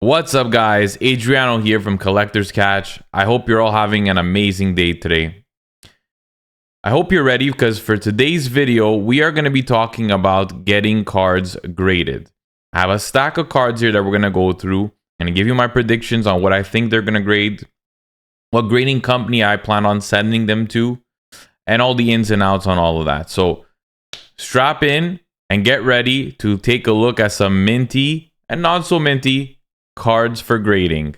What's up, guys? Adriano here from Collector's Catch. I hope you're all having an amazing day today. I hope you're ready because for today's video, we are going to be talking about getting cards graded. I have a stack of cards here that we're going to go through. I'm going to give you my predictions on what I think they're going to grade, what grading company I plan on sending them to, and all the ins and outs on all of that. So strap in and get ready to take a look at some minty and not so minty cards for grading.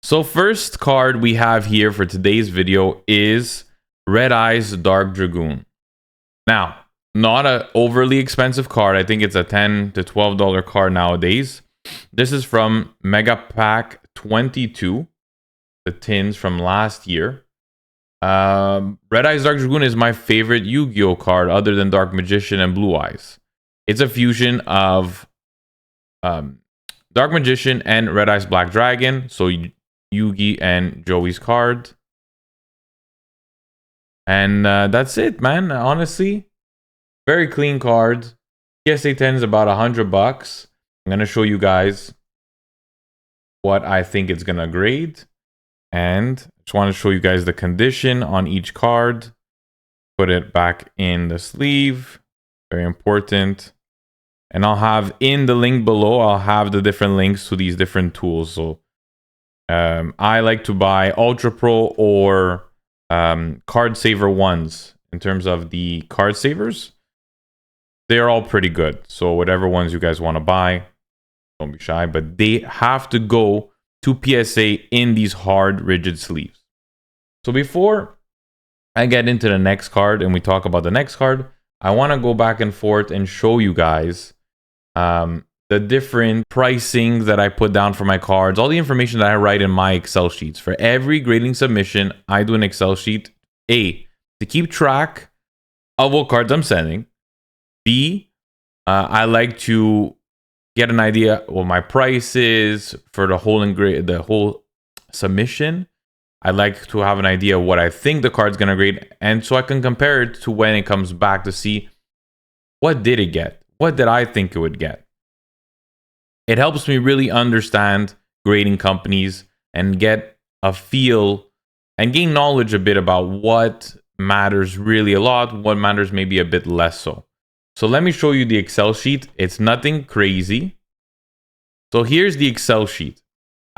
So first card we have here for today's video is Red Eyes Dark Dragoon. Now, not an overly expensive card. I think it's a $10 to $12 card nowadays. This is from Mega Pack 22, the tins from last year. Red Eyes Dark Dragoon is my favorite Yu-Gi-Oh card other than Dark Magician and Blue Eyes. It's a fusion of Dark Magician and Red Eyes Black Dragon. So Yugi and Joey's card. And that's it, man. Honestly, very clean card. PSA 10 is about $100. I'm going to show you guys what I think it's going to grade. And I just want to show you guys the condition on each card. Put it back in the sleeve. Very important. And I'll have in the link below, I'll have the different links to these different tools. So I like to buy Ultra Pro or Card Saver ones in terms of the card savers. They're all pretty good. So whatever ones you guys want to buy, don't be shy. But they have to go to PSA in these hard, rigid sleeves. So before I get into the next card and we talk about the next card, I want to go back and forth and show you guys the different pricing that I put down for my cards, all the information that I write in my Excel sheets. For every grading submission, I do an Excel sheet. A, to keep track of what cards I'm sending. B, I like to get an idea what my price is for the whole submission. I like to have an idea of what I think the card's gonna grade, and so I can compare it to when it comes back to see what did it get, what did I think it would get. It helps me really understand grading companies and get a feel and gain knowledge a bit about what matters really a lot, what matters maybe a bit less so. So let me show you the Excel sheet. It's nothing crazy. So here's the Excel sheet.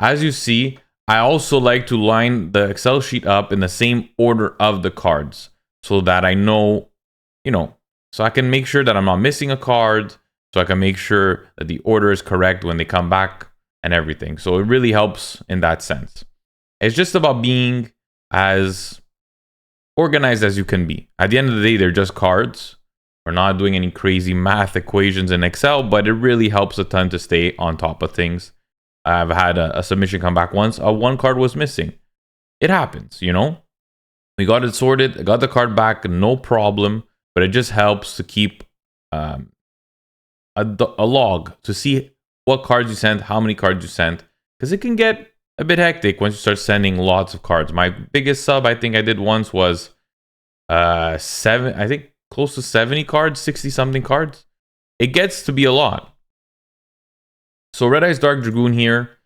As you see, I also like to line the Excel sheet up in the same order of the cards so that I know, so I can make sure that I'm not missing a card, so I can make sure that the order is correct when they come back and everything. So it really helps in that sense. It's just about being as organized as you can be. At the end of the day, they're just cards. We're not doing any crazy math equations in Excel, but it really helps a ton to stay on top of things. I've had a submission come back once. One card was missing. It happens, We got it sorted. I got the card back, no problem. But it just helps to keep a log to see what cards you sent, how many cards you sent. Because it can get a bit hectic once you start sending lots of cards. My biggest sub I think I did once was close to 70 cards, 60 something cards. It gets to be a lot. So Red Eyes Dark Dragoon here,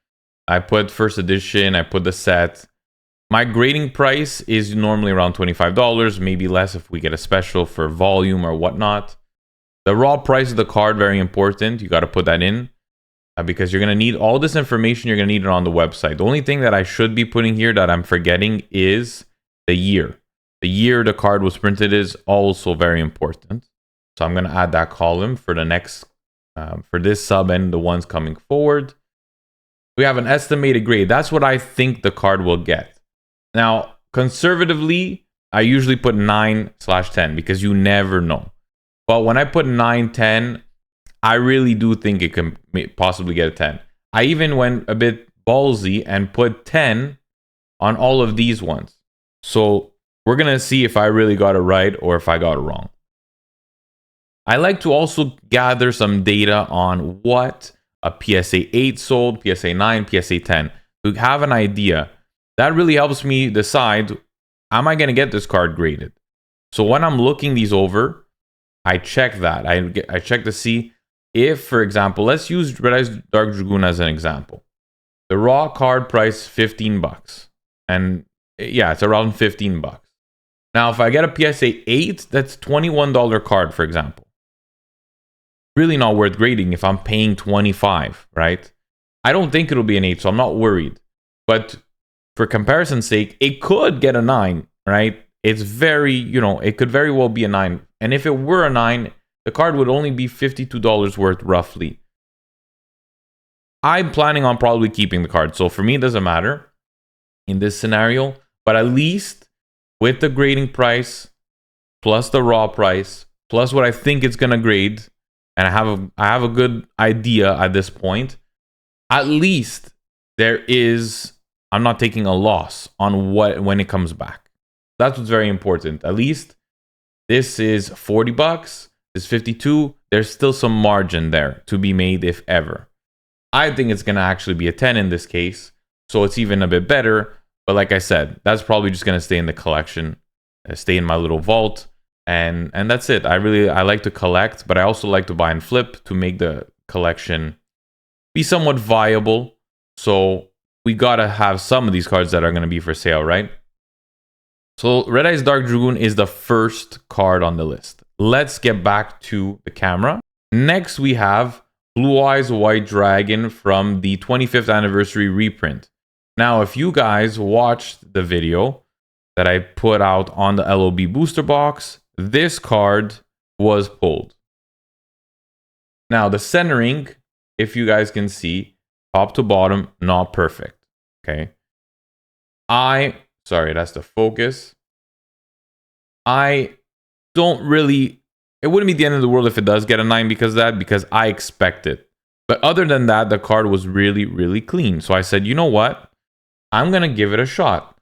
I put first edition, I put the set. My grading price is normally around $25, maybe less if we get a special for volume or whatnot. The raw price of the card, very important. You got to put that in because you're going to need all this information. You're going to need it on the website. The only thing that I should be putting here that I'm forgetting is the year. The year the card was printed is also very important. So I'm going to add that column for the next for this sub and the ones coming forward. We have an estimated grade. That's what I think the card will get. Now, conservatively, I usually put 9/10 because you never know. But when I put 9, 10, I really do think it can possibly get a 10. I even went a bit ballsy and put 10 on all of these ones. So we're going to see if I really got it right or if I got it wrong. I like to also gather some data on what a PSA 8 sold, PSA 9, PSA 10, to have an idea. That really helps me decide, am I going to get this card graded? So when I'm looking these over, I check that. I check to see if, for example, let's use Red Eyes Dark Dragoon as an example. The raw card price, 15 bucks. And yeah, it's around 15 bucks. Now, if I get a PSA 8, that's $21 card, for example. Really not worth grading if I'm paying 25, right? I don't think it'll be an 8, so I'm not worried. But for comparison's sake, it could get a 9, right? It's very, it could very well be a 9. And if it were a 9, the card would only be $52 worth, roughly. I'm planning on probably keeping the card. So for me, it doesn't matter in this scenario. But at least with the grading price, plus the raw price, plus what I think it's going to grade, and I have a good idea at this point, at least I'm not taking a loss on when it comes back. That's what's very important. At least this is 40 bucks, this is 52. There's still some margin there to be made, if ever. I think it's going to actually be a 10 in this case, so it's even a bit better. But like I said, that's probably just going to stay in the collection, stay in my little vault, and that's it. I like to collect, but I also like to buy and flip to make the collection be somewhat viable. So we got to have some of these cards that are going to be for sale, right? So Red Eyes Dark Dragoon is the first card on the list. Let's get back to the camera. Next, we have Blue Eyes White Dragon from the 25th anniversary reprint. Now, if you guys watched the video that I put out on the LOB booster box, this card was pulled. Now, the centering, if you guys can see, top to bottom, not perfect. Okay. Sorry, that's the focus. I don't really, it wouldn't be the end of the world if it does get a 9 because I expect it. But other than that, the card was really, really clean. So I said, you know what? I'm going to give it a shot.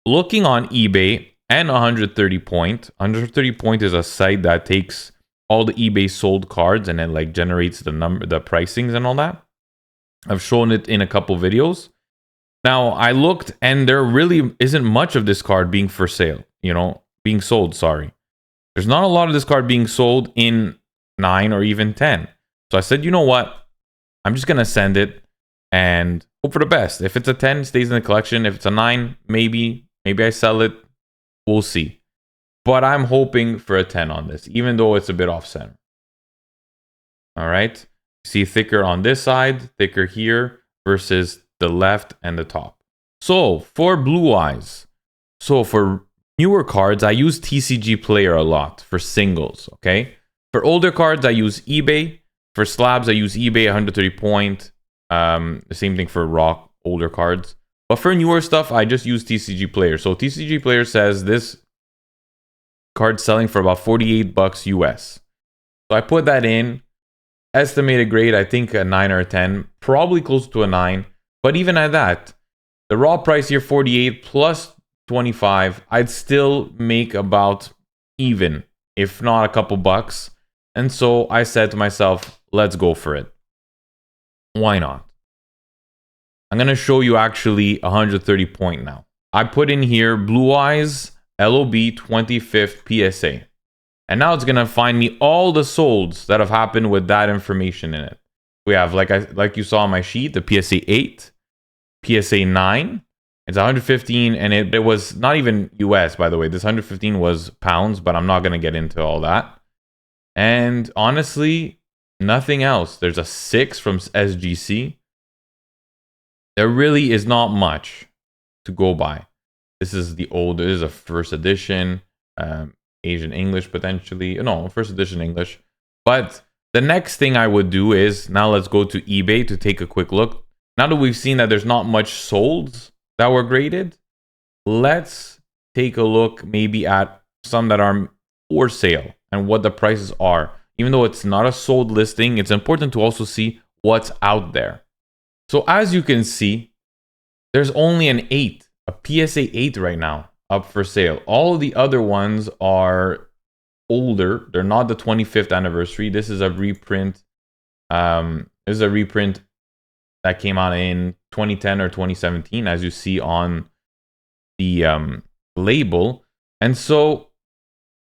Looking on eBay and 130 Point. 130 Point is a site that takes all the eBay sold cards and then like generates the pricings and all that. I've shown it in a couple videos. Now, I looked and there really isn't much of this card being for sale, being sold, sorry. There's not a lot of this card being sold in 9 or even 10. So I said, you know what? I'm just going to send it and hope for the best. If it's a 10, it stays in the collection. If it's a 9, maybe I sell it. We'll see. But I'm hoping for a 10 on this, even though it's a bit off center. All right. See thicker on this side, thicker here versus the left and the top. So for Blue Eyes, for newer cards, I use TCG Player a lot for singles, okay? For older cards, I use eBay. For slabs, I use eBay, 130 Point. The same thing for raw older cards. But for newer stuff, I just use TCG Player. So TCG Player says this card selling for about 48 bucks US. So I put that in. Estimated grade, I think a 9 or a 10. Probably close to a 9. But even at that, the raw price here, 48 plus 25, I'd still make about even, if not a couple bucks. And so I said to myself, let's go for it. Why not? I'm going to show you actually 130 Point now. I put in here Blue Eyes LOB 25th PSA. And now it's going to find me all the solds that have happened with that information in it. We have, like you saw on my sheet, the PSA 8, PSA 9. It's 115, and it was not even US, by the way. This 115 was pounds, but I'm not going to get into all that. And honestly, nothing else. There's a 6 from SGC. There really is not much to go by. This is a first edition, Asian English potentially. No, first edition English. But the next thing I would do is, now let's go to eBay to take a quick look. Now that we've seen that there's not much solds that were graded, let's take a look maybe at some that are for sale and what the prices are. Even though it's not a sold listing, it's important to also see what's out there. So as you can see, there's only an 8, a PSA 8 right now up for sale. All the other ones are older. They're not the 25th anniversary. This is a reprint. That came out in 2010 or 2017, as you see on the label. And so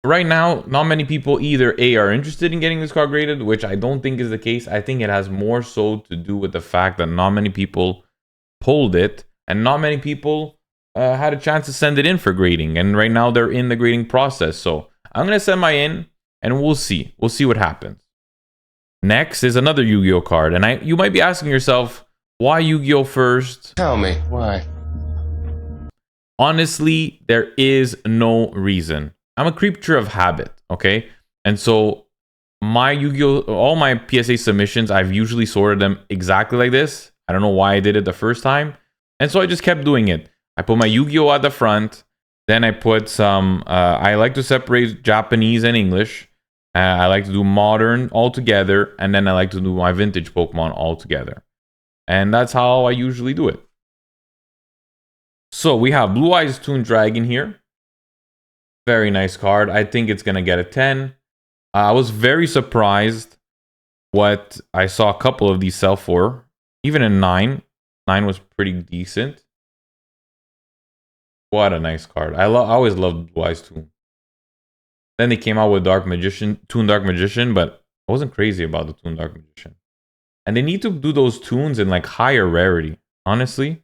right now, not many people either A, are interested in getting this card graded, which I don't think is the case. I think it has more so to do with the fact that not many people pulled it and not many people had a chance to send it in for grading. And right now they're in the grading process. So I'm going to send my in and we'll see. We'll see what happens. Next is another Yu-Gi-Oh card. And you might be asking yourself, why Yu-Gi-Oh first? Tell me, why? Honestly, there is no reason. I'm a creature of habit, okay? And so my Yu-Gi-Oh, all my PSA submissions, I've usually sorted them exactly like this. I don't know why I did it the first time. And so I just kept doing it. I put my Yu-Gi-Oh at the front. Then I put some, I like to separate Japanese and English. I like to do modern all together. And then I like to do my vintage Pokemon all together. And that's how I usually do it. So we have Blue Eyes Toon Dragon here. Very nice card. I think it's going to get a 10. I was very surprised what I saw a couple of these sell for. Even a 9. 9 was pretty decent. What a nice card. I always loved Blue Eyes Toon. Then they came out with Toon Dark Magician, but I wasn't crazy about the Toon Dark Magician. And they need to do those toons in like higher rarity. Honestly,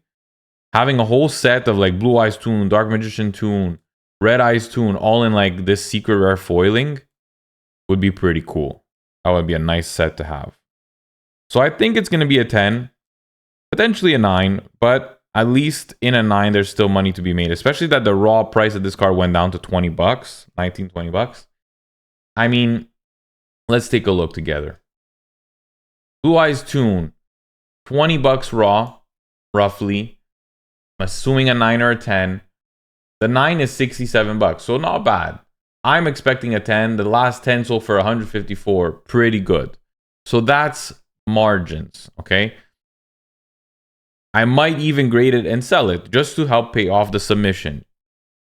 having a whole set of like Blue Eyes Toon, Dark Magician Toon, Red Eyes Toon, all in like this secret rare foiling would be pretty cool. That would be a nice set to have. So I think it's going to be a 10, potentially a 9, but at least in a 9, there's still money to be made, especially that the raw price of this card went down to 20 bucks, 19, 20 bucks. I mean, let's take a look together. Blue Eyes Toon, 20 bucks raw, roughly. I'm assuming a 9 or a 10. The 9 is 67 bucks, so not bad. I'm expecting a 10. The last 10 sold for 154, pretty good. So that's margins, okay? I might even grade it and sell it just to help pay off the submission.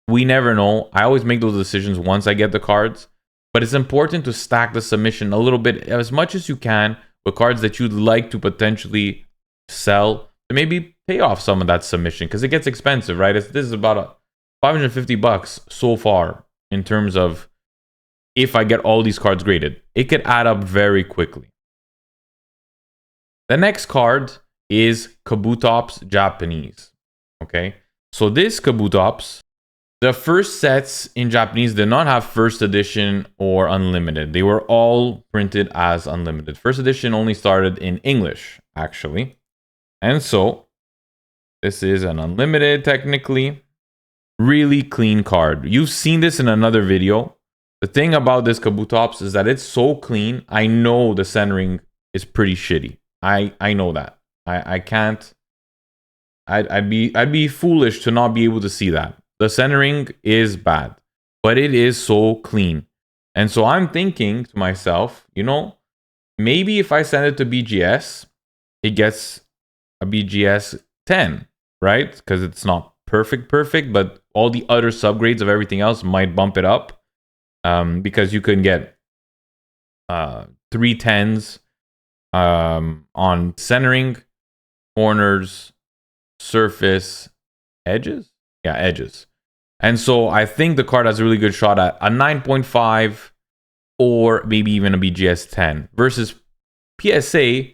We never know. I always make those decisions once I get the cards, but it's important to stack the submission a little bit as much as you can with cards that you'd like to potentially sell to maybe pay off some of that submission because it gets expensive, right? This is about 550 bucks so far in terms of if I get all these cards graded. It could add up very quickly. The next card is Kabutops Japanese. Okay, so this Kabutops, the first sets in Japanese did not have first edition or unlimited. They were all printed as unlimited. First edition only started in English, actually. And so this is an unlimited, technically. Really clean card. You've seen this in another video. The thing about this Kabutops is that it's so clean. I know the centering is pretty shitty. I know that. I can't. I'd be foolish to not be able to see that. The centering is bad, but it is so clean. And so I'm thinking to myself, you know, maybe if I send it to BGS, it gets a BGS 10, right? Because it's not perfect, but all the other subgrades of everything else might bump it up. Because you can get 3 10s on centering, corners, surface, edges. Yeah, edges. And so I think the card has a really good shot at a 9.5 or maybe even a BGS 10 versus PSA.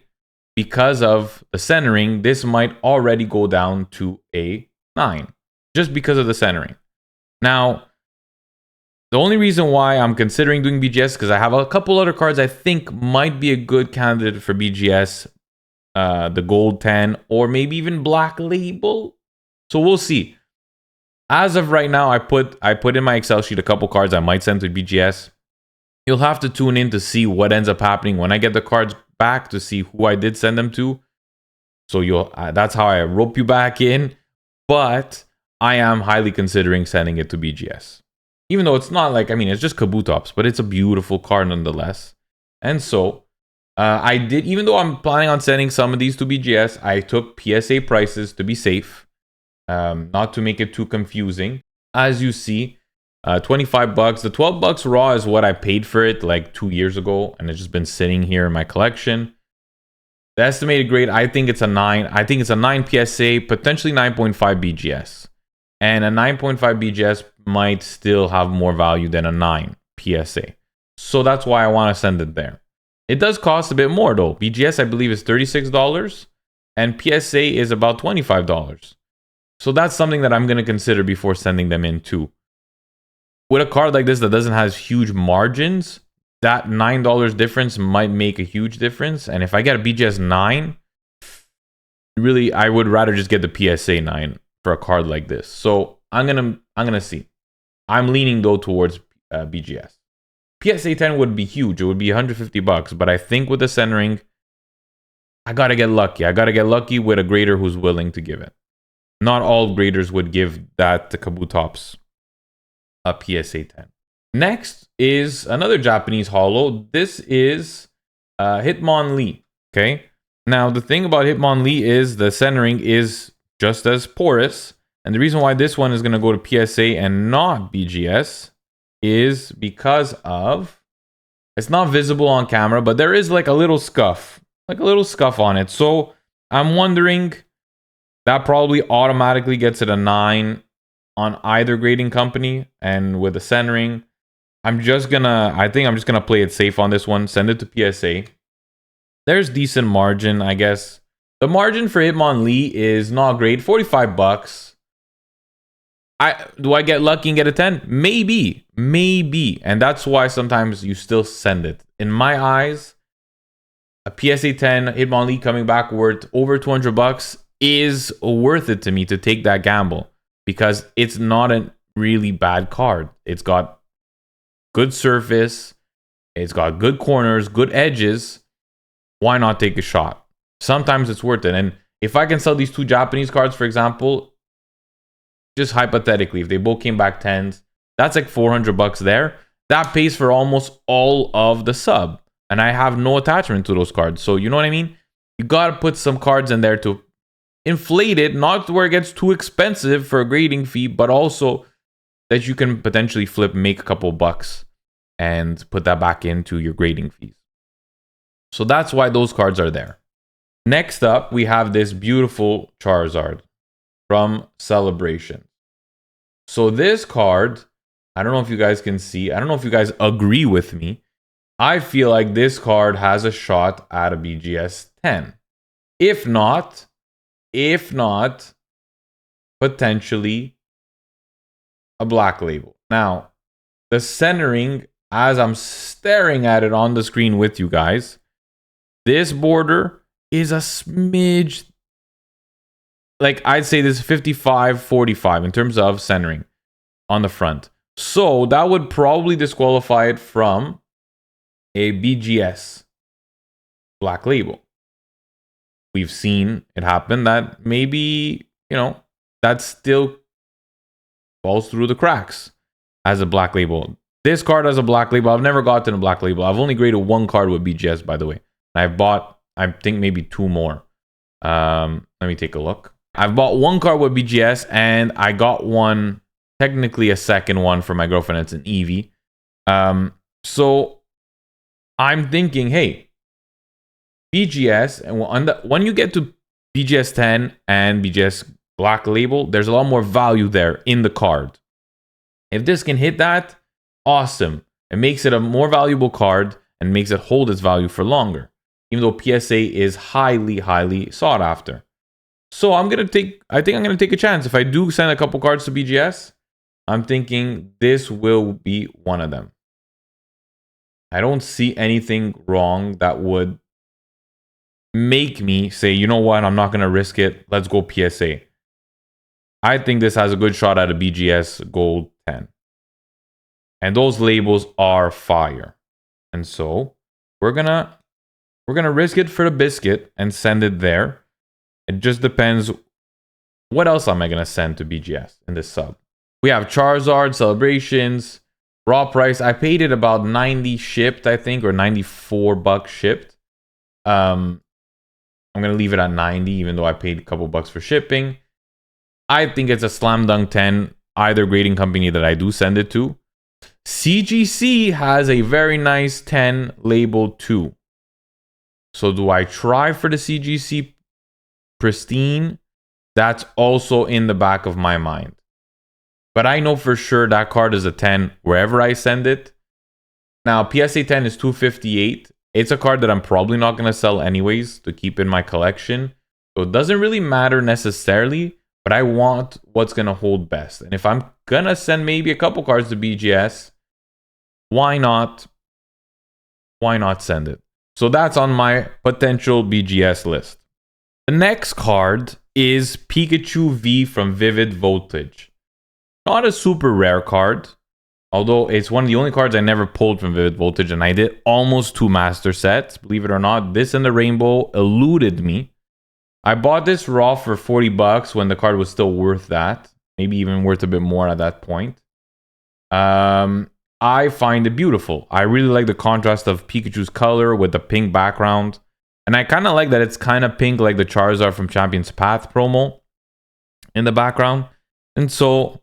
Because of the centering, this might already go down to a 9 just because of the centering. Now, the only reason why I'm considering doing BGS is because I have a couple other cards I think might be a good candidate for BGS. The gold 10 or maybe even black label. So we'll see. As of right now, I put in my Excel sheet a couple cards I might send to BGS. You'll have to tune in to see what ends up happening when I get the cards back to see who I did send them to. So that's how I rope you back in. But I am highly considering sending it to BGS. Even though it's not like, I mean, it's just Kabutops, but it's a beautiful card nonetheless. And so I did, even though I'm planning on sending some of these to BGS, I took PSA prices to be safe, not to make it too confusing. As you see, 25 bucks. The 12 bucks raw is what I paid for it like 2 years ago, and it's just been sitting here in my collection. The estimated grade, I think it's a 9. I think it's a 9 PSA, potentially 9.5 BGS. And a 9.5 BGS might still have more value than a 9 PSA. So that's why I want to send it there. It does cost a bit more though. BGS, I believe, is $36 and PSA is about $25. So that's something that I'm going to consider before sending them in too. With a card like this that doesn't have huge margins, that $9 difference might make a huge difference. And if I get a BGS 9, really, I would rather just get the PSA 9 for a card like this. So I'm gonna see. I'm leaning though towards BGS. PSA 10 would be huge. It would be $150, but I think with the centering, I gotta get lucky. I gotta get lucky with a grader who's willing to give it. Not all graders would give that to Kabutops a PSA 10. Next is another Japanese holo. This is Hitmonlee. Okay. Now the thing about Hitmonlee is the centering is just as porous, and the reason why this one is going to go to PSA and not BGS is because of it's not visible on camera, but there is like a little scuff on it. So I'm wondering, that probably automatically gets it a 9 on either grading company. And with the centering, I think I'm just gonna play it safe on this one. Send it to PSA. There's decent margin, I guess. The margin for Hitmonlee is not great, $45. Do I get lucky and get a 10? Maybe. And that's why sometimes you still send it. In my eyes, a PSA 10 Hitmonlee coming back worth over $200 is worth it to me to take that gamble, because it's not a really bad card. It's got good surface, it's got good corners, good edges. Why not take a shot? Sometimes it's worth it. And if I can sell these two Japanese cards, for example, just hypothetically, if they both came back 10s, that's like $400 there. That pays for almost all of the sub. And I have no attachment to those cards. So you know what I mean? You gotta put some cards in there to inflate it, not to where it gets too expensive for a grading fee, but also that you can potentially flip, make a couple bucks, and put that back into your grading fees. So that's why those cards are there. Next up, we have this beautiful Charizard from Celebration. So this card, I don't know if you guys can see, I don't know if you guys agree with me. I feel like this card has a shot at a BGS 10. If not, potentially a black label. Now, the centering, as I'm staring at it on the screen with you guys, this border is a smidge, like I'd say this is 55-45 in terms of centering on the front. So that would probably disqualify it from a BGS black label. We've seen it happen that maybe, that still falls through the cracks as a black label. This card has a black label. I've never gotten a black label. I've only graded one card with BGS, by the way. I've bought, I think, maybe two more. Let me take a look. I've bought one card with BGS, and I got one, technically a second one for my girlfriend. It's an Eevee. So I'm thinking, hey, BGS, and when you get to BGS 10 and BGS black label, there's a lot more value there in the card. If this can hit that, awesome. It makes it a more valuable card and makes it hold its value for longer, even though PSA is highly, highly sought after. So I think I'm gonna take a chance. If I do send a couple cards to BGS, I'm thinking this will be one of them. I don't see anything wrong that would make me say, you know what, I'm not gonna risk it. Let's go PSA. I think this has a good shot at a BGS Gold 10. And those labels are fire. And so we're gonna risk it for the biscuit and send it there. It just depends. What else am I gonna send to BGS in this sub? We have Charizard, Celebrations, raw price. I paid it about 90 shipped, I think, or $94 shipped. I'm gonna leave it at 90, even though I paid a couple bucks for shipping. I think it's a slam dunk 10, either grading company that I do send it to. CGC has a very nice 10 label too. So do I try for the CGC Pristine? That's also in the back of my mind. But I know for sure that card is a 10 wherever I send it. Now, PSA 10 is 258. It's a card that I'm probably not going to sell anyways to keep in my collection. So it doesn't really matter necessarily, but I want what's going to hold best. And if I'm going to send maybe a couple cards to BGS, why not? Why not send it? So that's on my potential BGS list. The next card is Pikachu V from Vivid Voltage. Not a super rare card, although it's one of the only cards I never pulled from Vivid Voltage, and I did almost 2 master sets. Believe it or not, this and the Rainbow eluded me. I bought this raw for 40 bucks when the card was still worth that. Maybe even worth a bit more at that point. I find it beautiful. I really like the contrast of Pikachu's color with the pink background. And I kind of like that it's kind of pink like the Charizard from Champion's Path promo in the background. And so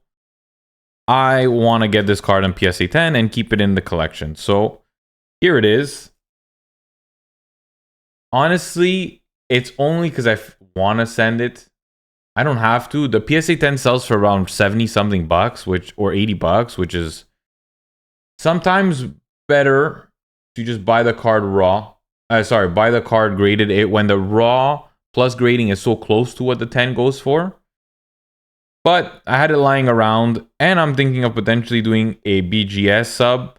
I want to get this card on PSA 10 and keep it in the collection. So here it is. Honestly, it's only because I want to send it. I don't have to. The PSA 10 sells for around 70 something bucks, or 80 bucks, which is sometimes better to just buy the card raw. Buy the card graded when the raw plus grading is so close to what the 10 goes for. But I had it lying around, and I'm thinking of potentially doing a BGS sub.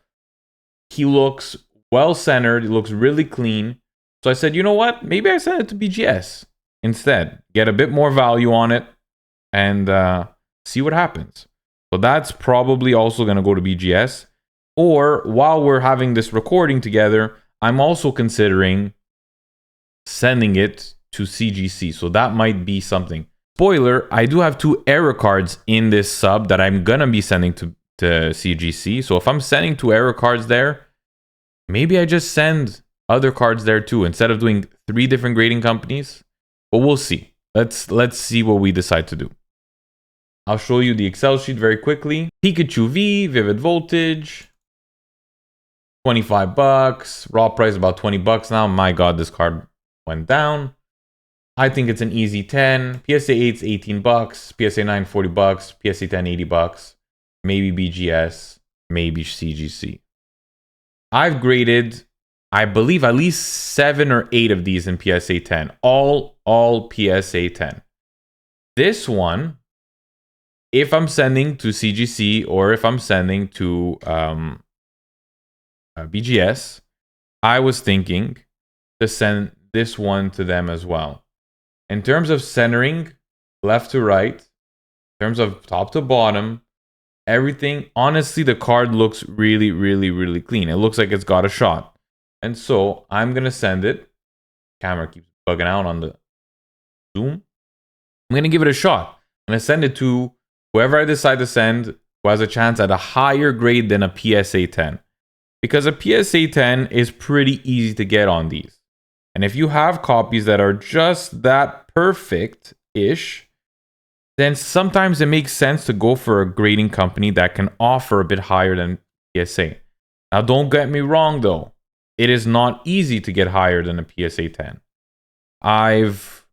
He looks well centered. He looks really clean. So I said, you know what? Maybe I send it to BGS instead. Get a bit more value on it and see what happens. So that's probably also going to go to BGS. Or while we're having this recording together, I'm also considering sending it to CGC. So that might be something. Spoiler, I do have 2 error cards in this sub that I'm going to be sending to CGC. So if I'm sending 2 error cards there, maybe I just send other cards there too, instead of doing 3 different grading companies. But we'll see. Let's see what we decide to do. I'll show you the Excel sheet very quickly. Pikachu V, Vivid Voltage, 25 bucks. Raw price about 20 bucks now. My God, this card went down. I think it's an easy 10. PSA 8's 18 bucks. PSA 9, 40 bucks. PSA 10, 80 bucks. Maybe BGS. Maybe CGC. I've graded, I believe, at least 7 or 8 of these in PSA 10. All PSA 10. This one, if I'm sending to CGC or if I'm sending to BGS, I was thinking to send this one to them as well. In terms of centering, left to right, in terms of top to bottom, everything, honestly, the card looks really, really, really clean. It looks like it's got a shot. And so I'm going to send it. Camera keeps bugging out on the zoom. I'm going to give it a shot. I'm going to send it to whoever I decide to send who has a chance at a higher grade than a PSA 10. Because a PSA 10 is pretty easy to get on these. And if you have copies that are just that perfect-ish, then sometimes it makes sense to go for a grading company that can offer a bit higher than PSA. Now, don't get me wrong, though. It is not easy to get higher than a PSA 10. I've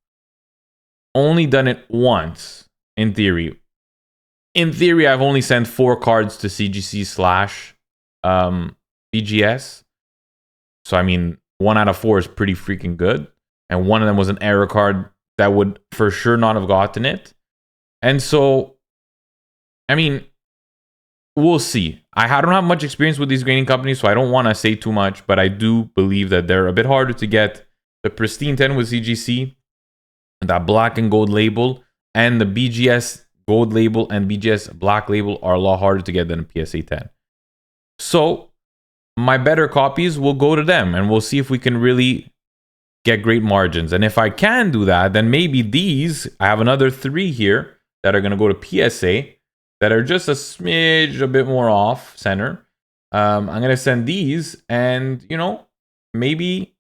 only done it once, in theory. In theory, I've only sent 4 cards to CGC / BGS. So, I mean, 1 out of 4 is pretty freaking good. And one of them was an error card that would for sure not have gotten it. And so, I mean, we'll see. I don't have much experience with these grading companies, so I don't want to say too much, but I do believe that they're a bit harder to get. The Pristine 10 with CGC, that black and gold label, and the BGS gold label and BGS black label are a lot harder to get than a PSA 10. So, my better copies will go to them, and we'll see if we can really get great margins. And if I can do that, then maybe these, I have another 3 here that are going to go to PSA that are just a smidge, a bit more off center. I'm going to send these, and, you know, maybe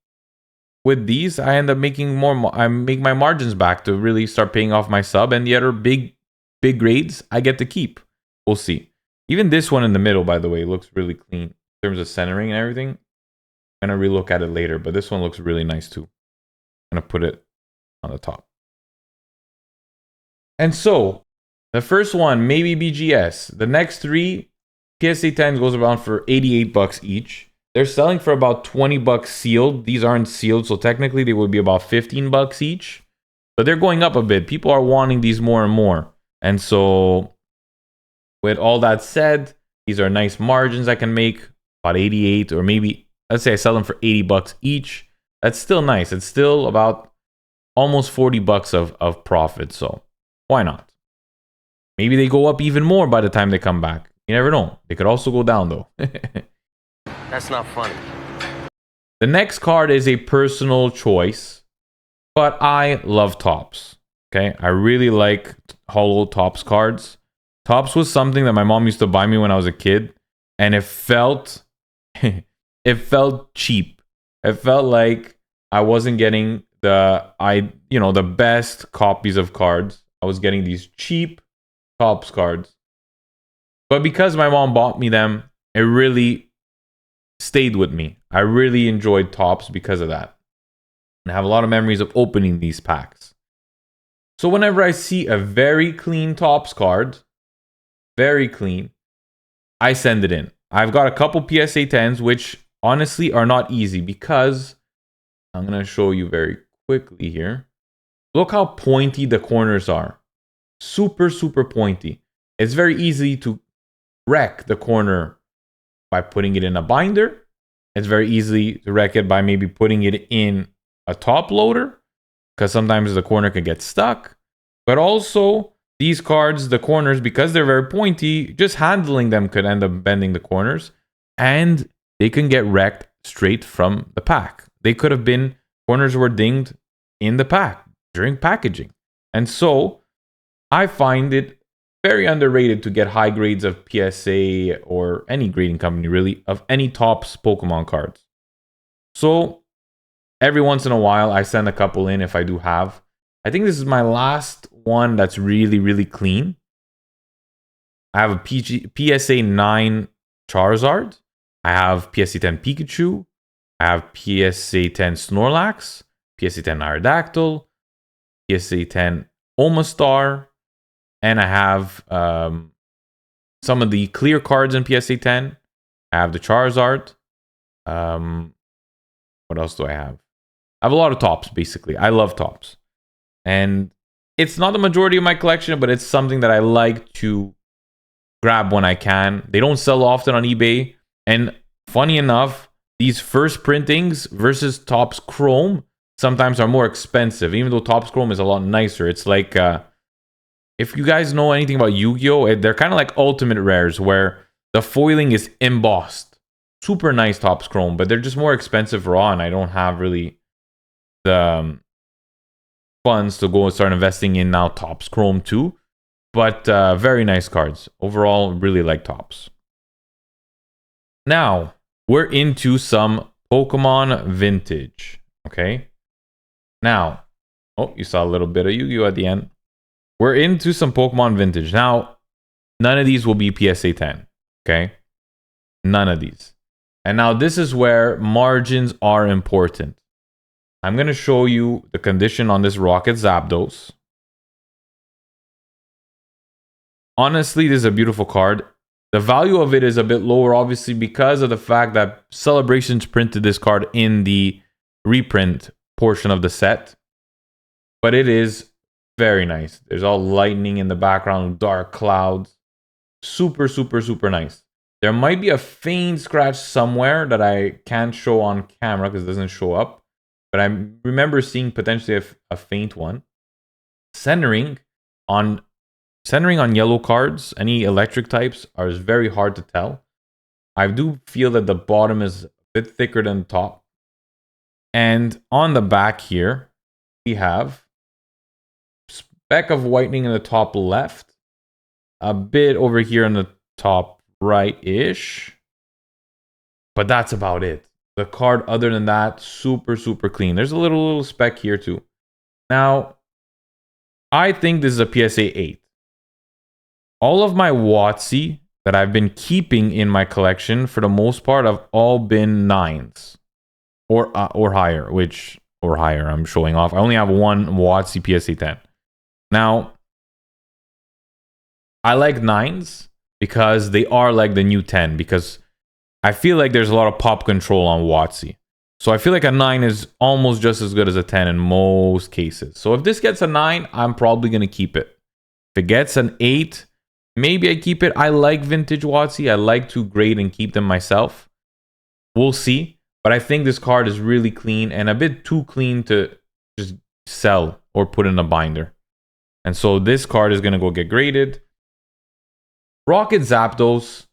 with these, I end up making more, I make my margins back to really start paying off my sub, and the other big grades I get to keep. We'll see. Even this one in the middle, by the way, looks really clean. In terms of centering and everything. I'm going to relook at it later, but this one looks really nice too. I'm going to put it on the top. And so, the first one, maybe BGS. The next 3, PSA 10 goes around for 88 bucks each. They're selling for about 20 bucks sealed. These aren't sealed, so technically they would be about 15 bucks each. But they're going up a bit. People are wanting these more and more. And so, with all that said, these are nice margins I can make. About 88, or maybe, let's say I sell them for 80 bucks each. That's still nice. It's still about almost 40 bucks of profit. So, why not? Maybe they go up even more by the time they come back. You never know. They could also go down, though. That's not funny. The next card is a personal choice, but I love Topps. Okay, I really like hollow Topps cards. Topps was something that my mom used to buy me when I was a kid, and it felt it felt cheap. It felt like I wasn't getting the best copies of cards. I was getting these cheap Topps cards. But because my mom bought me them, it really stayed with me. I really enjoyed Topps because of that. And I have a lot of memories of opening these packs. So whenever I see a very clean Topps card, very clean, I send it in. I've got a couple PSA 10s, which honestly are not easy because I'm going to show you very quickly here. Look how pointy the corners are. Super, super pointy. It's very easy to wreck the corner by putting it in a binder. It's very easy to wreck it by maybe putting it in a top loader, because sometimes the corner can get stuck. But also, these cards, the corners, because they're very pointy, just handling them could end up bending the corners, and they can get wrecked straight from the pack. They could have been, corners were dinged in the pack during packaging. And so, I find it very underrated to get high grades of PSA or any grading company, really, of any Topps Pokemon cards. So, every once in a while, I send a couple in if I do have. I think this is my last one that's really, really clean. I have a PSA 9 Charizard. I have PSA 10 Pikachu. I have PSA 10 Snorlax. PSA 10 Aerodactyl. PSA 10 Omastar. And I have some of the clear cards in PSA 10. I have the Charizard. What else do I have? I have a lot of Topps, basically. I love Topps. And it's not the majority of my collection, but it's something that I like to grab when I can. They don't sell often on eBay. And funny enough, these first printings versus Topps Chrome sometimes are more expensive, even though Topps Chrome is a lot nicer. It's like, if you guys know anything about Yu-Gi-Oh!, they're kind of like ultimate rares where the foiling is embossed. Super nice Topps Chrome, but they're just more expensive raw, and I don't have really the funds to go and start investing in now Topps Chrome too. But very nice cards. Overall, really like Topps. Now, we're into some Pokemon Vintage. Okay? Now, oh, you saw a little bit of Yu-Gi-Oh! At the end. We're into some Pokemon Vintage. Now, none of these will be PSA 10. Okay? None of these. And now this is where margins are important. I'm going to show you the condition on this Rocket Zapdos. Honestly, this is a beautiful card. The value of it is a bit lower, obviously, because of the fact that Celebrations printed this card in the reprint portion of the set. But it is very nice. There's all lightning in the background, dark clouds. Super, super, super nice. There might be a faint scratch somewhere that I can't show on camera because it doesn't show up. But I remember seeing potentially a faint one. Centering on yellow cards, any electric types, is very hard to tell. I do feel that the bottom is a bit thicker than the top. And on the back here, we have a speck of whitening in the top left. A bit over here in the top right-ish. But that's about it. The card, other than that, super, super clean. There's a little speck here too. Now, I think this is a PSA 8. All of my WotC that I've been keeping in my collection, for the most part, have all been 9s. Or higher, or higher, I'm showing off. I only have one WotC PSA 10. Now, I like 9s because they are like the new 10. Because I feel like there's a lot of pop control on WotC. So I feel like a 9 is almost just as good as a 10 in most cases. So if this gets a 9, I'm probably going to keep it. If it gets an 8, maybe I keep it. I like vintage WotC. I like to grade and keep them myself. We'll see. But I think this card is really clean and a bit too clean to just sell or put in a binder. And so this card is going to go get graded. Rocket Zapdos.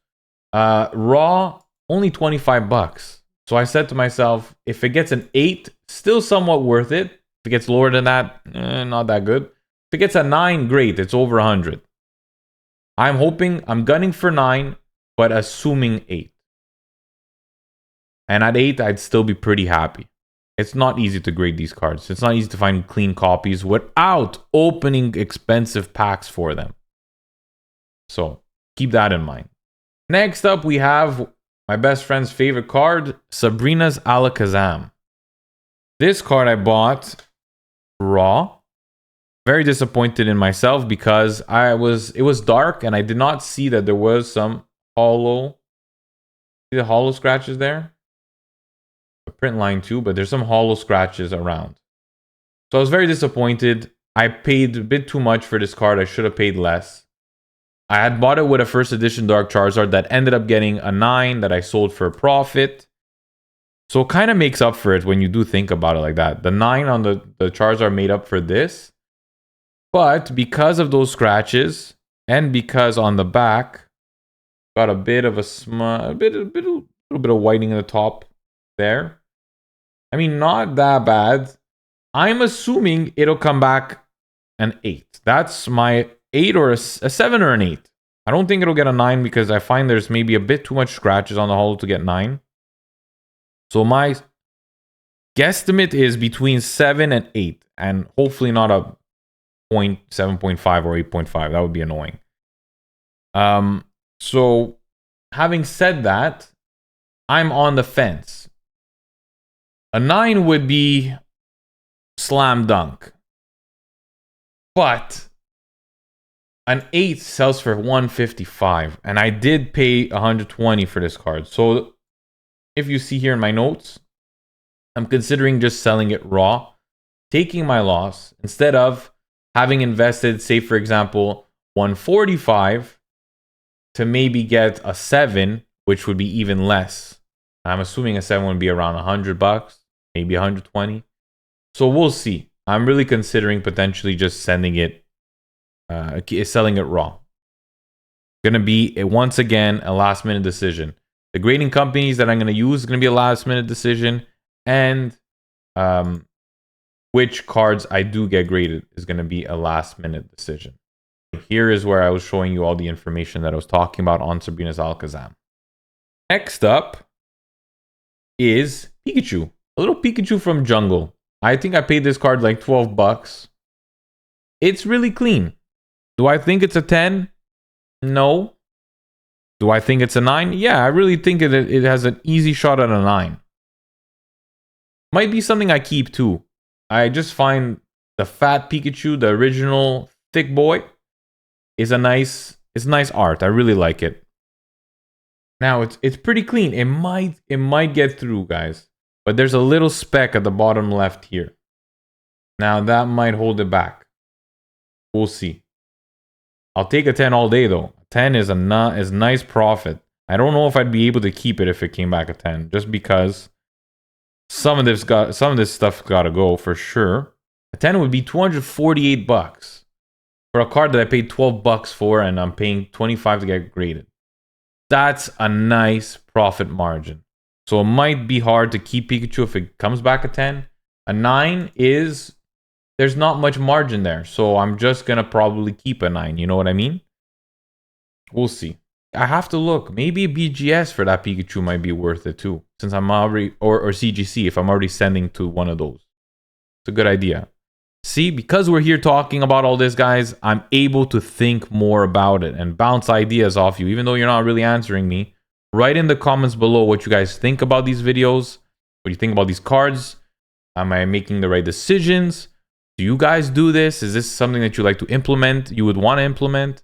Raw, only 25 bucks. So I said to myself, if it gets an 8, still somewhat worth it. If it gets lower than that, not that good. If it gets a 9, great. It's over 100. I'm gunning for 9, but assuming 8. And at 8, I'd still be pretty happy. It's not easy to grade these cards. It's not easy to find clean copies without opening expensive packs for them. So keep that in mind. Next up, we have my best friend's favorite card, Sabrina's Alakazam. This card I bought raw. Very disappointed in myself because it was dark and I did not see that there was some hollow. See the hollow scratches there? A print line too, but there's some hollow scratches around. So I was very disappointed. I paid a bit too much for this card. I should have paid less. I had bought it with a first edition Dark Charizard that ended up getting a 9 that I sold for a profit. So it kind of makes up for it when you do think about it like that. The 9 on the Charizard made up for this. But because of those scratches and because on the back got a bit of a little bit of whitening in the top there. I mean, not that bad. I'm assuming it'll come back an 8. That's my 8 or a 7 or an 8. I don't think it'll get a 9 because I find there's maybe a bit too much scratches on the hollow to get 9. So my guesstimate is between 7 and 8 and hopefully not a 7.5 or 8.5. That would be annoying. So having said that, I'm on the fence. A 9 would be slam dunk. But an 8 sells for 155 and I did pay 120 for this card. So if you see here in my notes, I'm considering just selling it raw, taking my loss instead of having invested, say for example, 145 to maybe get a 7, which would be even less. I'm assuming a 7 would be around 100 bucks, maybe 120. So we'll see. I'm really considering potentially just selling it raw. Gonna be once again a last minute decision. The grading companies that I'm gonna use is gonna be a last minute decision, and which cards I do get graded is gonna be a last minute decision. Here is where I was showing you all the information that I was talking about on Sabrina's Alakazam. Next up is Pikachu. A little Pikachu from Jungle. I think I paid this card like 12 bucks. It's really clean. Do I think it's a 10? No. Do I think it's a 9? Yeah, I really think it has an easy shot at a 9. Might be something I keep too. I just find the fat Pikachu, the original thick boy, is nice art. I really like it. Now it's pretty clean. It might get through, guys. But there's a little speck at the bottom left here. Now that might hold it back. We'll see. I'll take a 10 all day though. 10 is nice profit. I don't know if I'd be able to keep it if it came back a 10, just because some of this stuff gotta go for sure. A 10 would be 248 bucks for a card that I paid 12 bucks for, and I'm paying 25 to get graded. That's a nice profit margin. So it might be hard to keep Pikachu if it comes back a 10. A 9 is, there's not much margin there. So I'm just going to probably keep a 9. You know what I mean? We'll see. I have to look. Maybe a BGS for that Pikachu might be worth it too. Since I'm already, or CGC if I'm already sending to one of those. It's a good idea. See, because we're here talking about all this, guys, I'm able to think more about it and bounce ideas off you, even though you're not really answering me. Write in the comments below what you guys think about these videos. What do you think about these cards? Am I making the right decisions? Do you guys do this? Is this something that you like to implement? You would want to implement?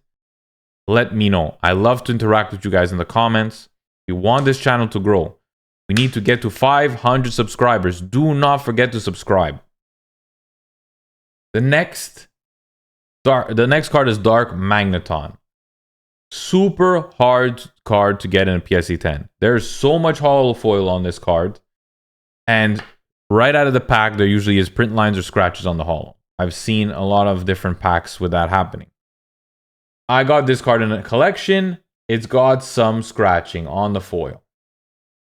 Let me know. I love to interact with you guys in the comments. We want this channel to grow. We need to get to 500 subscribers. Do not forget to subscribe. The next card is Dark Magneton. Super hard card to get in a PSA 10. There's so much hollow foil on this card. And right out of the pack, there usually is print lines or scratches on the hollow. I've seen a lot of different packs with that happening. I got this card in a collection. It's got some scratching on the foil.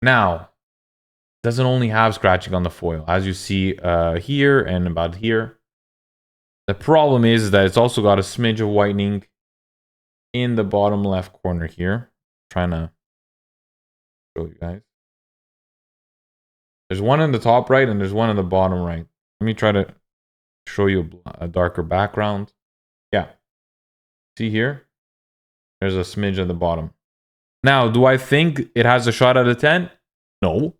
Now, it doesn't only have scratching on the foil, as you see here and about here. The problem is that it's also got a smidge of whitening in the bottom left corner here. Trying to show you guys. There's one in the top right and there's one in the bottom right. Let me try to show you a darker background. Yeah. See here? There's a smidge at the bottom. Now, do I think it has a shot out of 10? No.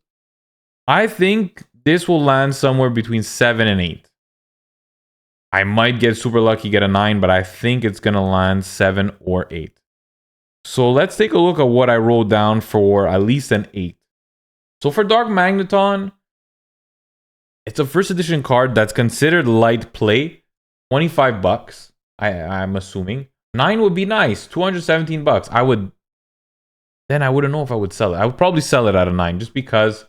I think this will land somewhere between 7 and 8. I might get super lucky, get a 9, but I think it's going to land 7 or 8. So let's take a look at what I wrote down for at least an 8. So for Dark Magneton, it's a first edition card that's considered light play. 25 bucks, I'm assuming. 9 would be nice. 217 bucks. I wouldn't know if I would sell it. I would probably sell it at a 9 just because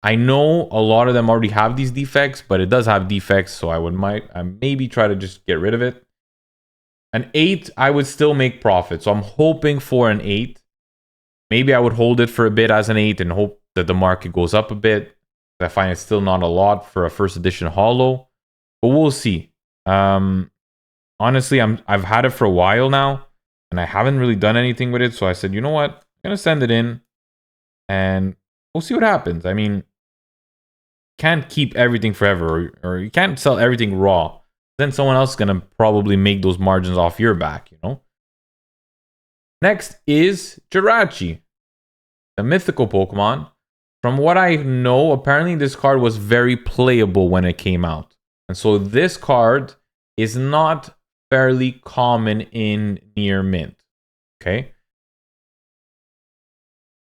I know a lot of them already have these defects, but it does have defects, so I maybe try to just get rid of it. An 8, I would still make profit, so I'm hoping for an 8. Maybe I would hold it for a bit as an 8 and hope that the market goes up a bit. I find it's still not a lot for a first edition holo, but we'll see. Honestly, I've had it for a while now, and I haven't really done anything with it, so I said, you know what? I'm going to send it in, and we'll see what happens. I mean, can't keep everything forever, or you can't sell everything raw. Then someone else is going to probably make those margins off your back, you know? Next is Jirachi, the mythical Pokemon. From what I know, apparently this card was very playable when it came out. And so this card is not fairly common in near mint. Okay?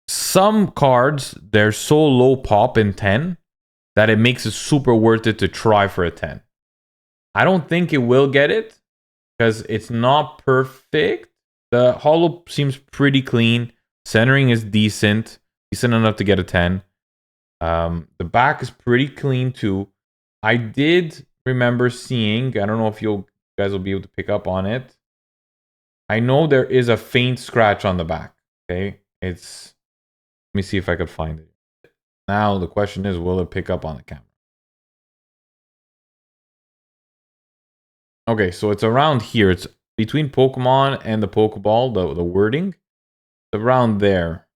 Some cards, they're so low pop in 10 that it makes it super worth it to try for a 10. I don't think it will get it because it's not perfect. The holo seems pretty clean. Centering is decent enough to get a 10. The back is pretty clean too. I did remember seeing, I don't know if you guys will be able to pick up on it. I know there is a faint scratch on the back. Okay, let me see if I could find it. Now the question is, will it pick up on the camera? Okay, so it's around here. It's between Pokemon and the Pokeball, the wording. It's around there.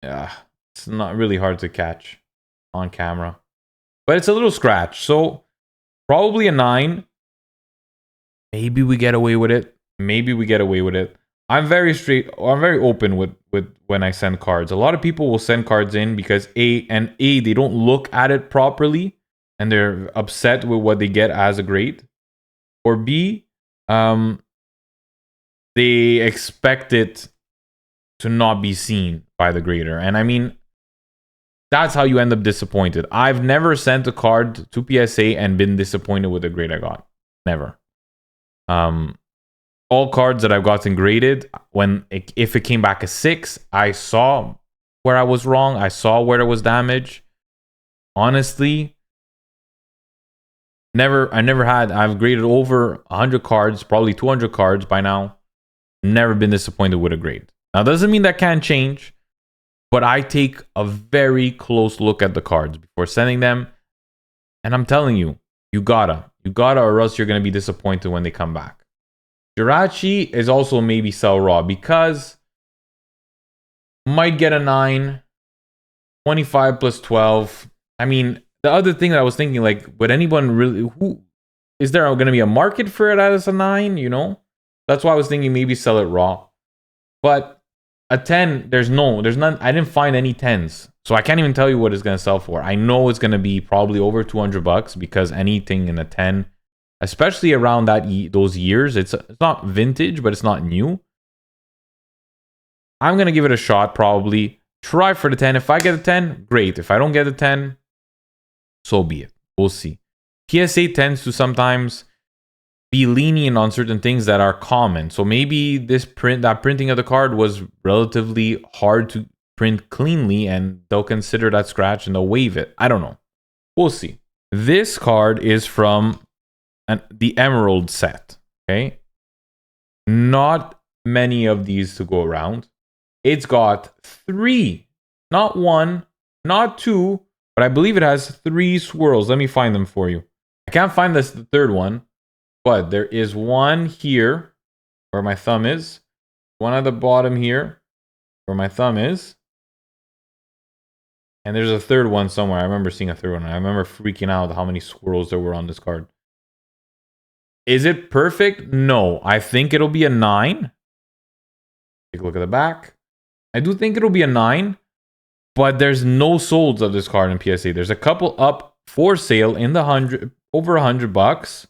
Yeah, it's not really hard to catch on camera. But it's a little scratch. So probably a 9. Maybe we get away with it. Maybe we get away with it. I'm very open with when I send cards. A lot of people will send cards in because they don't look at it properly and they're upset with what they get as a grade. Or B, they expect it to not be seen by the grader. And I mean, that's how you end up disappointed. I've never sent a card to PSA and been disappointed with the grade I got. Never. All cards that I've gotten graded, if it came back a 6, I saw where I was wrong. I saw where there was damage. Honestly, I've graded over 100 cards, probably 200 cards by now. Never been disappointed with a grade. Now, doesn't mean that can't change, but I take a very close look at the cards before sending them. And I'm telling you, you gotta, or else you're going to be disappointed when they come back. Jirachi is also maybe sell raw because might get a 9, 25 plus 12. I mean, the other thing that I was thinking, like, would anyone really, is there going to be a market for it as a 9, you know? That's why I was thinking maybe sell it raw. But a 10, there's none. I didn't find any 10s. So I can't even tell you what it's going to sell for. I know it's going to be probably over 200 bucks because anything in a 10, especially around those years, it's not vintage, but it's not new. I'm going to give it a shot probably. try for the 10. If I get a 10, great. If I don't get a 10, so be it. We'll see. PSA tends to sometimes be lenient on certain things that are common. So maybe that printing of the card was relatively hard to print cleanly, and they'll consider that scratch and they'll waive it. I don't know. We'll see. This card is from the Emerald set. Okay. Not many of these to go around. It's got 3, not 1, not 2, but I believe it has 3 swirls. Let me find them for you. I can't find the third one, but there is one here where my thumb is, one at the bottom here where my thumb is, and there's a third one somewhere. I remember seeing a third one. I remember freaking out how many swirls there were on this card. Is it perfect? No. I think it'll be a 9. Take a look at the back. I do think it'll be a 9, but there's no solds of this card in PSA. There's a couple up for sale in the over $100.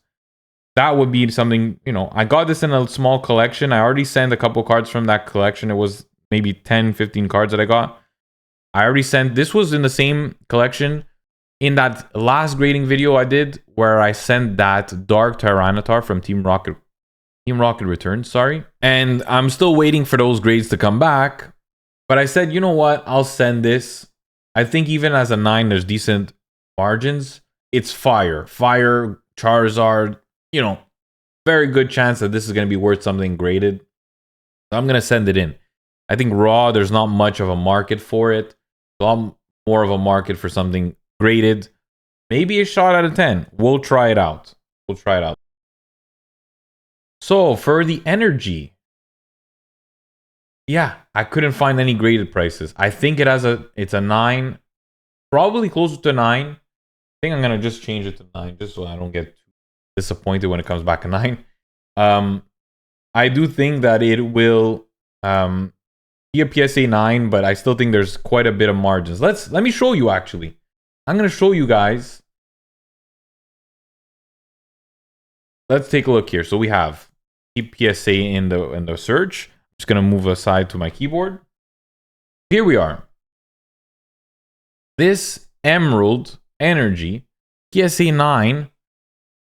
That would be something, you know, I got this in a small collection. I already sent a couple cards from that collection. It was maybe 10, 15 cards that I got. I already sent, this was in the same collection in that last grading video I did where I sent that Dark Tyranitar from Team Rocket Returns, sorry. And I'm still waiting for those grades to come back. But I said, you know what? I'll send this. I think even as a 9, there's decent margins. It's Fire, Charizard, you know, very good chance that this is going to be worth something graded. So I'm going to send it in. I think raw, there's not much of a market for it. A lot more of a market for something graded. Maybe a shot out of 10. We'll try it out. So for the energy, yeah, I couldn't find any graded prices. I think it's a 9, probably closer to 9. I think I'm going to just change it to 9 just so I don't get too disappointed when it comes back a 9. I do think that it will be a PSA 9, but I still think there's quite a bit of margins. Let me show you actually. I'm going to show you guys. Let's take a look here. So we have PSA in the search. I'm just going to move aside to my keyboard. Here we are. This Emerald Energy PSA 9,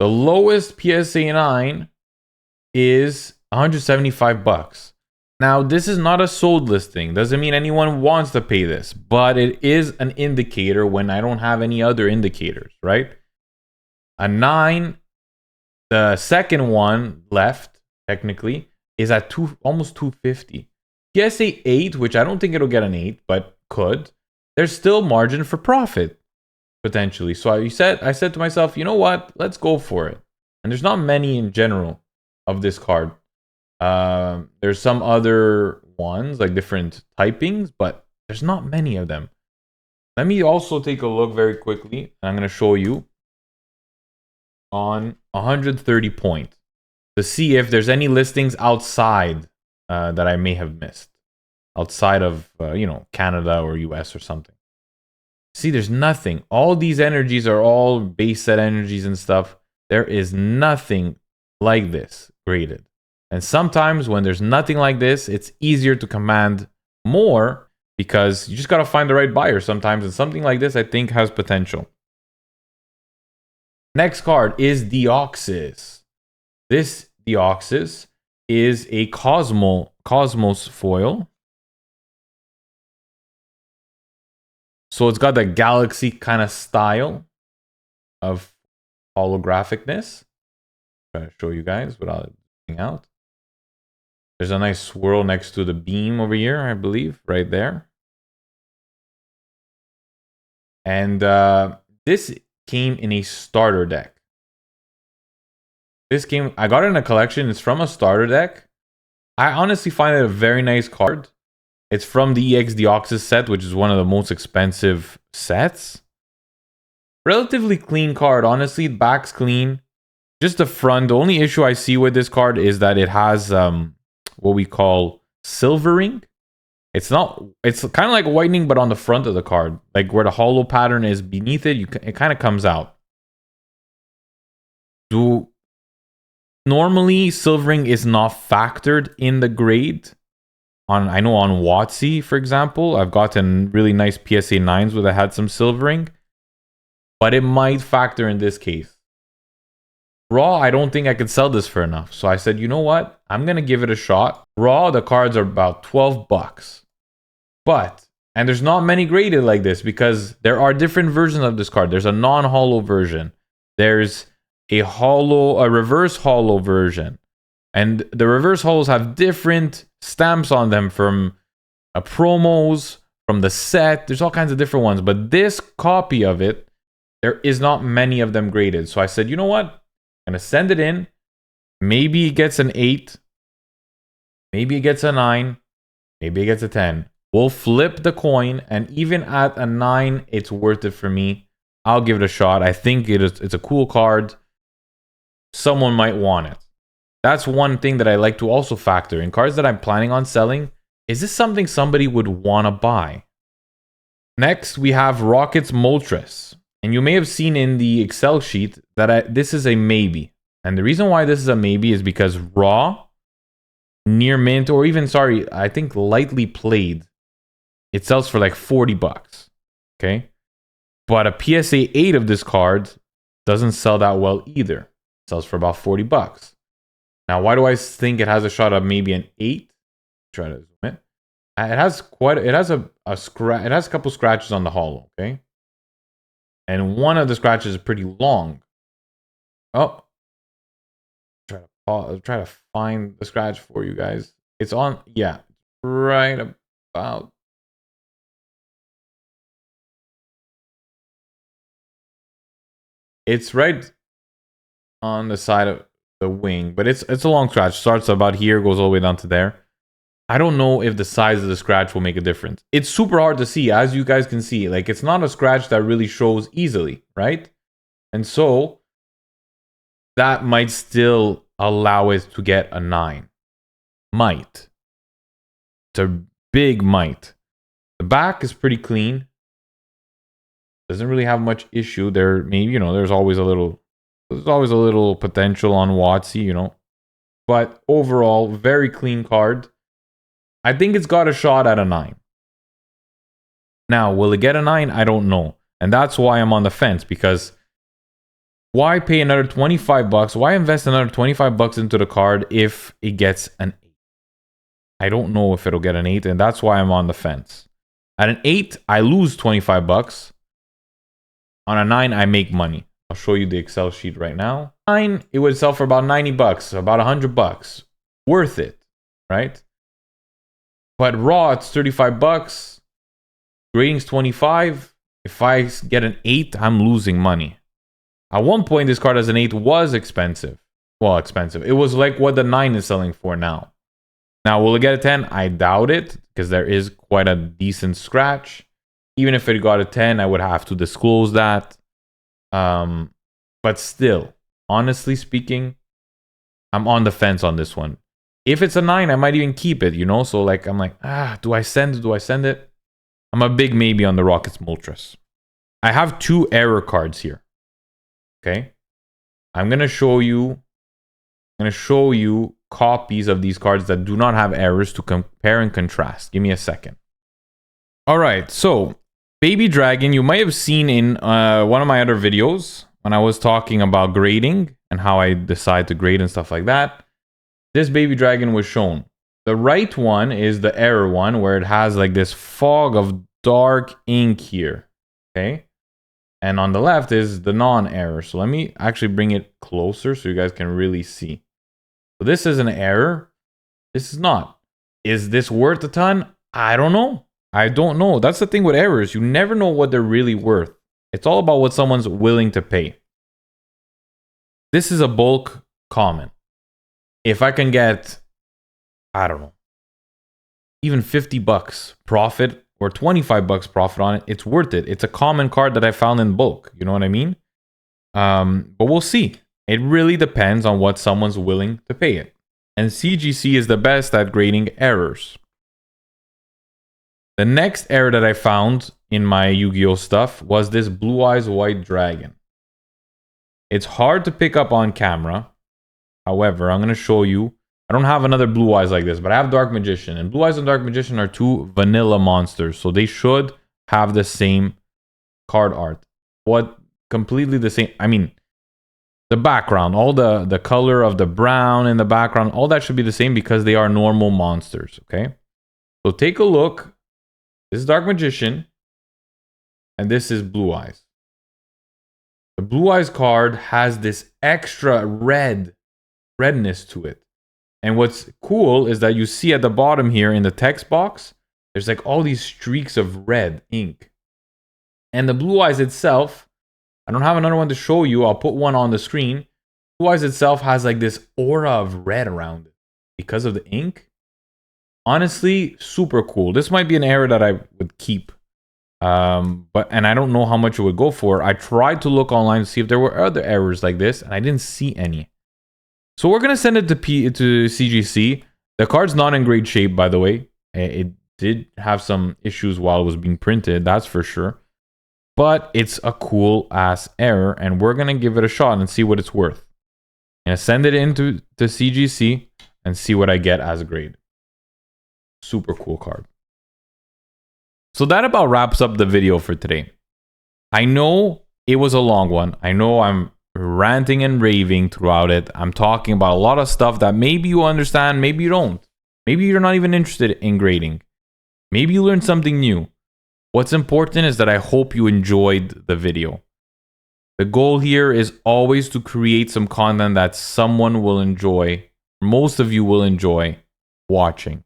the lowest PSA 9 is $175. Now, this is not a sold listing. Doesn't mean anyone wants to pay this, but it is an indicator when I don't have any other indicators, right? A 9, the second one left, technically, is at almost 250. PSA 8, which I don't think it'll get an 8, but could. There's still margin for profit, potentially. So I said to myself, you know what? Let's go for it. And there's not many in general of this card. There's some other ones, like different typings, but there's not many of them. Let me also take a look very quickly. I'm going to show you on 130 point to see if there's any listings outside that I may have missed. Outside of, Canada or US or something. See, there's nothing. All these energies are all base set energies and stuff. There is nothing like this graded. And sometimes when there's nothing like this, it's easier to command more because you just got to find the right buyer sometimes. And something like this, I think, has potential. Next card is Deoxys. This Deoxys is a Cosmos foil. So it's got that galaxy kind of style of holographicness. Try to show you guys without it being out. There's a nice swirl next to the beam over here, I believe, right there. And this came in a starter deck. I got it in a collection. It's from a starter deck. I honestly find it a very nice card. It's from the EX Deoxys set, which is one of the most expensive sets. Relatively clean card, honestly. Back's clean. Just the front. The only issue I see with this card is that it has what we call silvering. It's kind of like whitening, but on the front of the card. Like where the hollow pattern is beneath it, it kind of comes out. Normally, silvering is not factored in the grade. I know on WotC, for example, I've gotten really nice PSA 9s where I had some silvering. But it might factor in this case. Raw, I don't think I could sell this for enough. So I said, you know what? I'm going to give it a shot. Raw, the cards are about 12 bucks. But, and there's not many graded like this because there are different versions of this card. There's a non-hollow version. There's a reverse hollow version. And the reverse hollows have different stamps on them from promos, from the set. There's all kinds of different ones. But this copy of it, there is not many of them graded. So I said, you know what? I'm going to send it in. Maybe it gets an 8. Maybe it gets a 9. Maybe it gets a 10. We'll flip the coin. And even at a 9, it's worth it for me. I'll give it a shot. I think it's a cool card. Someone might want it. That's one thing that I like to also factor in. Cards that I'm planning on selling. Is this something somebody would want to buy? Next, we have Rockets Moltres. And you may have seen in the Excel sheet that this is a maybe. And the reason why this is a maybe is because raw, near mint, or even, sorry, I think lightly played, it sells for like 40 bucks. Okay? But a PSA 8 of this card doesn't sell that well either. It sells for about 40 bucks. Now, why do I think it has a shot of maybe an 8? Try to zoom in. It has a couple scratches on the hollow, okay? And one of the scratches is pretty long. Oh. Try to find the scratch for you guys. It's on, yeah, right about. It's right on the side of the wing, but it's a long scratch. Starts about here, goes all the way down to there. I don't know if the size of the scratch will make a difference. It's super hard to see, as you guys can see. Like, it's not a scratch that really shows easily, right? And so, that might still allow it to get a 9. Might. It's a big might. The back is pretty clean. Doesn't really have much issue. There, maybe, there's always a little potential on WotC, But overall, very clean card. I think it's got a shot at a 9. Now, will it get a 9? I don't know. And that's why I'm on the fence, because why pay another 25 bucks? Why invest another 25 bucks into the card if it gets an 8? I don't know if it'll get an 8, and that's why I'm on the fence. At an 8, I lose 25 bucks. On a 9, I make money. I'll show you the Excel sheet right now. 9, it would sell for about 90 bucks, about 100 bucks. Worth it, right? But raw, it's 35 bucks. Grading's 25. If I get an 8, I'm losing money. At one point, this card as an 8 was expensive. Well, expensive. It was like what the 9 is selling for now. Now, will it get a 10? I doubt it, because there is quite a decent scratch. Even if it got a 10, I would have to disclose that. But still, honestly speaking, I'm on the fence on this one. If it's a 9, I might even keep it, So, like, I'm like, do I send it? Do I send it? I'm a big maybe on the Rockets Moltres. I have 2 error cards here. Okay? I'm going to show you copies of these cards that do not have errors to compare and contrast. Give me a second. All right, so Baby Dragon, you might have seen in one of my other videos when I was talking about grading and how I decide to grade and stuff like that. This Baby Dragon was shown. The right one is the error one, where it has like this fog of dark ink here. Okay? And on the left is the non-error. So let me actually bring it closer so you guys can really see. So this is an error. This is not. Is this worth a ton? I don't know. I don't know. That's the thing with errors. You never know what they're really worth. It's all about what someone's willing to pay. This is a bulk common. If I can get, I don't know, even 50 bucks profit or 25 bucks profit on it, it's worth it. It's a common card that I found in bulk. You know what I mean? But we'll see. It really depends on what someone's willing to pay it. And CGC is the best at grading errors. The next error that I found in my Yu-Gi-Oh stuff was this Blue Eyes White Dragon. It's hard to pick up on camera. However, I'm going to show you I don't have another Blue Eyes like this, but I have Dark Magician. And Blue Eyes and Dark Magician are two vanilla monsters. So they should have the same card art. What completely the same. I mean, the background, all the color of the brown in the background, all that should be the same because they are normal monsters, okay? So take a look. This is Dark Magician. And this is Blue Eyes. The Blue Eyes card has this extra redness to it. And what's cool is that you see at the bottom here in the text box, there's like all these streaks of red ink. And the Blue Eyes itself, I don't have another one to show you. I'll put one on the screen. Blue Eyes itself has like this aura of red around it because of the ink. Honestly, super cool. This might be an error that I would keep. And I don't know how much it would go for. I tried to look online to see if there were other errors like this, and I didn't see any. So we're gonna send it to CGC. The card's not in great shape, by the way. It did have some issues while it was being printed, that's for sure. But it's a cool ass error, and we're gonna give it a shot and see what it's worth. I'm gonna send it into CGC and see what I get as a grade. Super cool card. So that about wraps up the video for today. I know it was a long one. I know I'm ranting and raving throughout it. I'm talking about a lot of stuff that maybe you understand, maybe you don't. Maybe you're not even interested in grading. Maybe you learned something new. What's important is that I hope you enjoyed the video. The goal here is always to create some content that someone will enjoy, most of you will enjoy watching.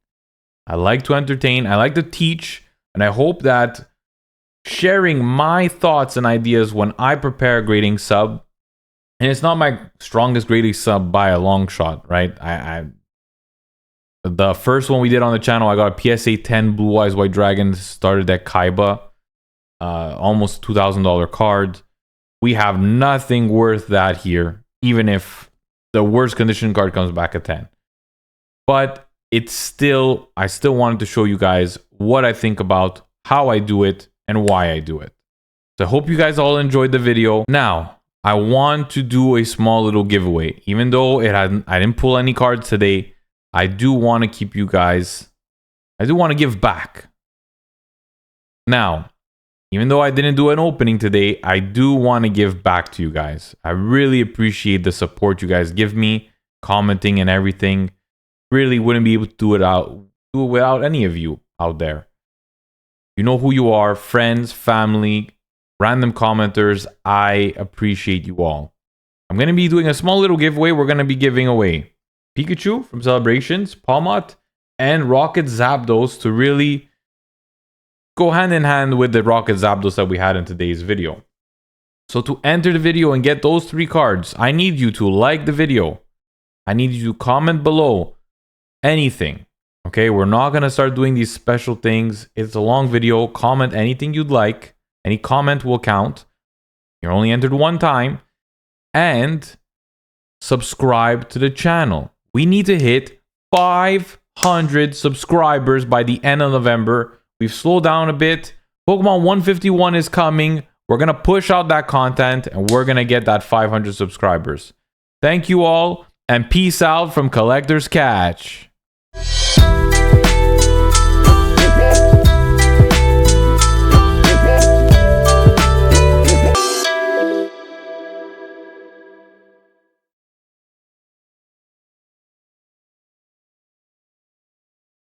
I like to entertain, I like to teach, and I hope that sharing my thoughts and ideas when I prepare a grading sub, and it's not my strongest grading sub by a long shot, right? The first one we did on the channel, I got a PSA 10 Blue Eyes White Dragon, started at Kaiba, almost $2,000 card. We have nothing worth that here, even if the worst condition card comes back at 10. But it's still, I still wanted to show you guys what I think about, how I do it, and why I do it. So I hope you guys all enjoyed the video. Now, I want to do a small little giveaway. Even though I didn't pull any cards today, I do want to keep you guys, I do want to give back. Now, even though I didn't do an opening today, I do want to give back to you guys. I really appreciate the support you guys give me, commenting and everything. Really wouldn't be able to do it without any of you out there. You know who you are, friends, family, random commenters. I appreciate you all. I'm going to be doing a small little giveaway. We're going to be giving away Pikachu from Celebrations, Palmot, and Rocket Zapdos to really go hand in hand with the Rocket Zapdos that we had in today's video. So to enter the video and get those 3 cards, I need you to like the video. I need you to comment below anything. Okay, we're not going to start doing these special things. It's a long video. Comment anything you'd like. Any comment will count. You're only entered one time. And subscribe to the channel. We need to hit 500 subscribers by the end of November. We've slowed down a bit. Pokemon 151 is coming. We're going to push out that content and we're going to get that 500 subscribers. Thank you all and peace out from Collector's Catch.